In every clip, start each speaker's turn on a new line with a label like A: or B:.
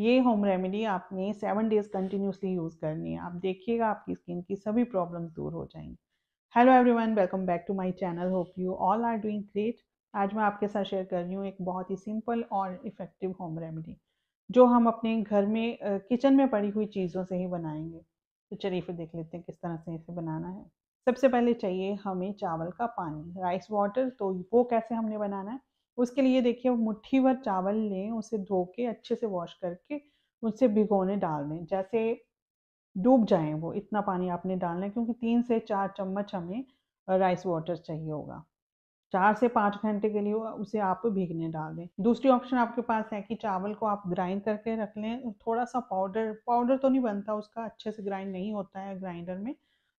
A: ये home remedy आपने 7 days continuously use करनी है। आप देखिएगा आपकी स्किन की सभी प्रॉब्लम्स दूर हो जाएंगी। Hello everyone, welcome back to my channel. Hope you all are doing great. आज मैं आपके साथ शेयर कर रही हूँ एक बहुत ही सिंपल और इफ़ेक्टिव होम रेमेडी जो हम अपने घर में किचन में पड़ी हुई चीज़ों से ही बनाएंगे। तो चलिए फिर देख लेते हैं किस तरह से इसे बनाना है। सबसे पहले चाहिए हमें चावल का पानी, राइस वाटर। तो वो कैसे हमने बनाना है, उसके लिए देखिए मुट्ठी भर चावल लें, उसे धो के अच्छे से वॉश करके उसे भिगोने डाल दें। जैसे डूब जाएं वो, इतना पानी आपने डालना है, क्योंकि 3 से 4 चम्मच हमें राइस वाटर चाहिए होगा। 4 से 5 घंटे के लिए उसे आप भीगने डाल दें। दूसरी ऑप्शन आपके पास है कि चावल को आप ग्राइंड करके रख लें। थोड़ा सा पाउडर पाउडर तो नहीं बनता उसका, अच्छे से ग्राइंड नहीं होता है ग्राइंडर में,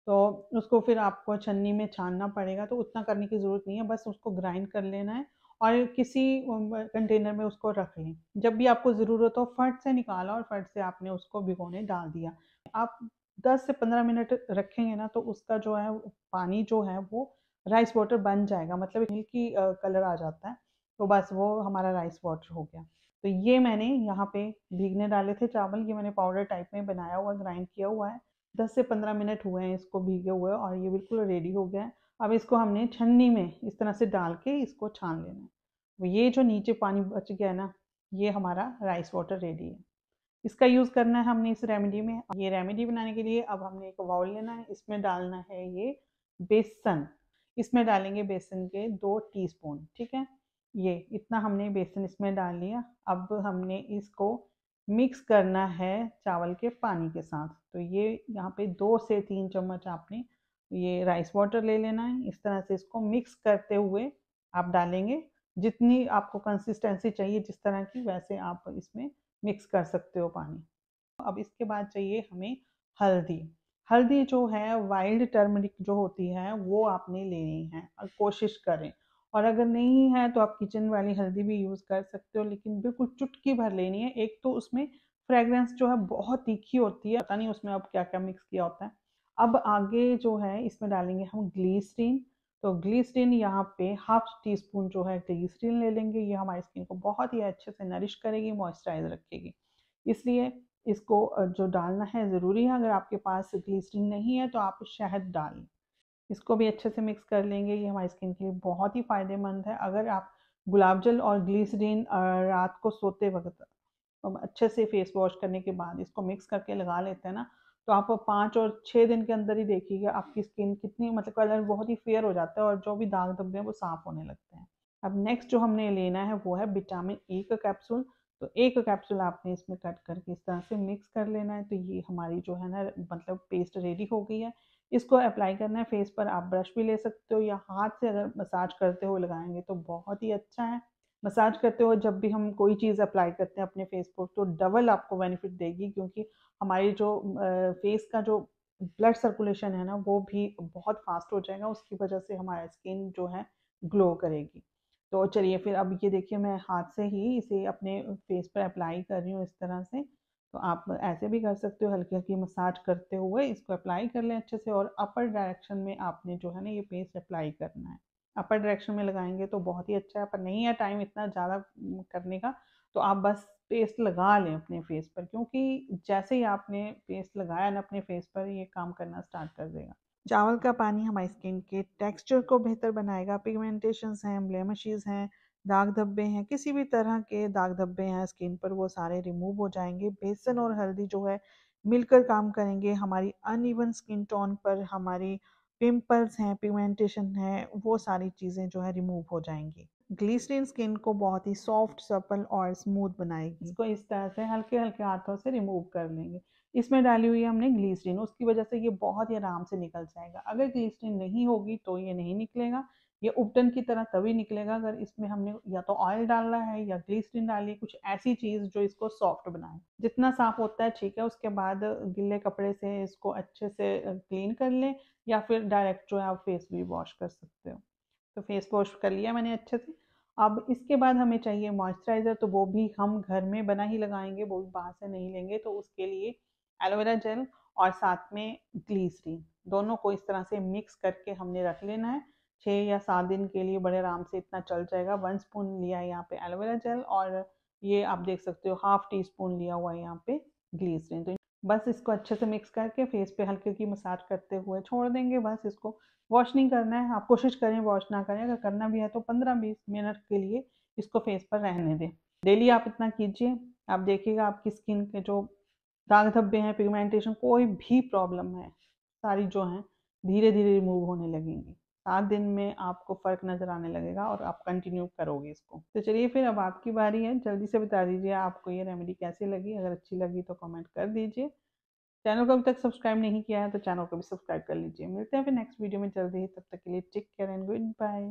A: तो उसको फिर आपको छन्नी में छानना पड़ेगा। तो उतना करने की ज़रूरत नहीं है, बस उसको ग्राइंड कर लेना है और किसी कंटेनर में उसको रख लें। जब भी आपको ज़रूरत हो फट से निकाला और फट से आपने उसको भिगोने डाल दिया। आप 10 से 15 मिनट रखेंगे ना, तो उसका जो है पानी जो है वो राइस वाटर बन जाएगा, मतलब मिल्की कलर आ जाता है। तो बस वो हमारा राइस वाटर हो गया। तो ये मैंने यहाँ पे भीगने डाले थे चावल, ये मैंने पाउडर टाइप में बनाया हुआ, ग्राइंड किया हुआ है। 10 से 15 मिनट हुए हैं इसको भीगे हुए और ये बिल्कुल रेडी हो गया है। अब इसको हमने छन्नी में इस तरह से डाल के इसको छान लेना है। तो ये जो नीचे पानी बच गया है ना, ये हमारा राइस वाटर रेडी है। इसका यूज़ करना है हमने इस रेमेडी में। ये रेमेडी बनाने के लिए अब हमने एक बाउल लेना है, इसमें डालना है ये बेसन। इसमें डालेंगे बेसन के 2 टीस्पून, ठीक है। ये इतना हमने बेसन इसमें डाल लिया। अब हमने इसको मिक्स करना है चावल के पानी के साथ। तो ये यहाँ पे 2 से 3 चम्मच आपने ये राइस वाटर ले लेना है। इस तरह से इसको मिक्स करते हुए आप डालेंगे। जितनी आपको कंसिस्टेंसी चाहिए जिस तरह की, वैसे आप इसमें मिक्स कर सकते हो पानी। अब इसके बाद चाहिए हमें हल्दी। हल्दी जो है वाइल्ड टर्मरिक जो होती है वो आपने लेनी है और कोशिश करें। और अगर नहीं है तो आप किचन वाली हल्दी भी यूज़ कर सकते हो, लेकिन बिल्कुल चुटकी भर लेनी है। एक तो उसमें फ्रेगरेंस जो है बहुत तीखी होती है, पता नहीं उसमें अब क्या क्या मिक्स किया होता है। अब आगे जो है इसमें डालेंगे हम ग्लिसरीन। तो ग्लिसरीन यहाँ पे हाफ टी स्पून जो है ग्लिसरीन ले लेंगे। ये हमारी स्किन को बहुत ही अच्छे से नरिश करेगी, मॉइस्चराइज रखेगी। इसलिए इसको जो डालना है ज़रूरी है। अगर आपके पास ग्लिसरीन नहीं है तो आप शहद डालें। इसको भी अच्छे से मिक्स कर लेंगे। ये हमारी स्किन के लिए बहुत ही फ़ायदेमंद है। अगर आप गुलाब जल और ग्लिसरीन रात को सोते वक्त अच्छे से फेस वॉश करने के बाद इसको मिक्स करके लगा लेते हैं ना, तो आप 5 और 6 दिन के अंदर ही देखिएगा आपकी स्किन कितनी, मतलब कलर बहुत ही फेयर हो जाता है और जो भी दाग धब्बे हैं वो साफ़ होने लगते हैं। अब नेक्स्ट जो हमने लेना है वो है विटामिन ई का कैप्सूल। तो एक कैप्सूल आपने इसमें कट करके इस तरह से मिक्स कर लेना है। तो ये हमारी जो है ना, मतलब पेस्ट रेडी हो गई है। इसको अप्लाई करना है फेस पर। आप ब्रश भी ले सकते हो या हाथ से अगर मसाज करते हुए लगाएंगे तो बहुत ही अच्छा है। मसाज करते हुए जब भी हम कोई चीज़ अप्लाई करते हैं अपने फेस पर, तो डबल आपको बेनिफिट देगी, क्योंकि हमारी जो फेस का जो ब्लड सर्कुलेशन है ना वो भी बहुत फास्ट हो जाएगा। उसकी वजह से हमारा स्किन जो है ग्लो करेगी। तो चलिए फिर अब ये देखिए मैं हाथ से ही इसे अपने फेस पर अप्लाई कर रही हूँ इस तरह से। तो आप ऐसे भी कर सकते हो, हल्की हल्की मसाज करते हुए इसको अप्लाई कर लें अच्छे से। और अपर डायरेक्शन में आपने जो है ना ये पेस्ट अप्लाई करना है। अपर डायरेक्शन में लगाएंगे तो बहुत ही अच्छा है, पर नहीं है टाइम इतना ज़्यादा करने का, तो आप बस पेस्ट लगा लें अपने फेस पर, क्योंकि जैसे ही आपने पेस्ट लगाया ना अपने फेस पर, ये काम करना स्टार्ट कर देगा। चावल का पानी हमारी स्किन के टेक्सचर को बेहतर बनाएगा। पिगमेंटेशंस हैं, ब्लेमिशेस हैं, दाग धब्बे हैं, किसी भी तरह के दाग धब्बे हैं स्किन पर, वो सारे रिमूव हो जाएंगे। बेसन और हल्दी जो है मिलकर काम करेंगे हमारी अनइवन स्किन टोन पर। हमारी पिंपल्स हैं, पिगमेंटेशन है, वो सारी चीज़ें जो है रिमूव हो जाएंगी। ग्लिसरीन स्किन को बहुत ही सॉफ्ट, सपल और स्मूथ बनाएगी। इसको इस तरह से हल्के हल्के हाथों से रिमूव कर लेंगे। इसमें डाली हुई है हमने ग्लिसरीन, उसकी वजह से ये बहुत ही आराम से निकल जाएगा। अगर ग्लिसरीन नहीं होगी तो ये नहीं निकलेगा। ये उपटन की तरह तभी निकलेगा अगर इसमें हमने या तो ऑयल डालना है या ग्लिसरीन डाली, कुछ ऐसी चीज़ जो इसको सॉफ्ट बनाए। जितना साफ होता है ठीक है। उसके बाद गिले कपड़े से इसको अच्छे से क्लीन कर लें, या फिर डायरेक्ट जो है आप फेस भी वॉश कर सकते हो। तो फेस वॉश कर लिया मैंने अच्छे से। अब इसके बाद हमें चाहिए मॉइस्चराइज़र। तो वो भी हम घर में बना ही लगाएंगे, वो भी बाहर से नहीं लेंगे। तो उसके लिए एलोवेरा जेल और साथ में ग्लिसरीन, दोनों को इस तरह से मिक्स करके हमने रख लेना है। 6 या 7 दिन के लिए बड़े आराम से इतना चल जाएगा। 1 स्पून लिया है यहाँ पे एलोवेरा जेल और ये आप देख सकते हो 1/2 टीस्पून लिया हुआ है यहाँ पे ग्लिसरीन। तो बस इसको अच्छे से मिक्स करके फेस पे हल्की हल्की मसाज करते हुए छोड़ देंगे। बस इसको वॉश नहीं करना है, आप कोशिश करें वॉश ना करें, अगर करना भी है तो 15-20 मिनट के लिए इसको फेस पर रहने दें। डेली आप इतना कीजिए, आप देखिएगा आपकी स्किन के जो दाग धब्बे हैं, पिगमेंटेशन, कोई भी प्रॉब्लम है, सारी जो हैं धीरे धीरे रिमूव होने लगेंगी। 7 दिन में आपको फ़र्क नज़र आने लगेगा और आप कंटिन्यू करोगे इसको। तो चलिए फिर अब आपकी बारी है, जल्दी से बता दीजिए आपको ये रेमेडी कैसी लगी। अगर अच्छी लगी तो कमेंट कर दीजिए। चैनल को अभी तक सब्सक्राइब नहीं किया है तो चैनल को भी सब्सक्राइब कर लीजिए। मिलते हैं फिर नेक्स्ट वीडियो में जल्दी ही, तब तक के लिए take care and good bye.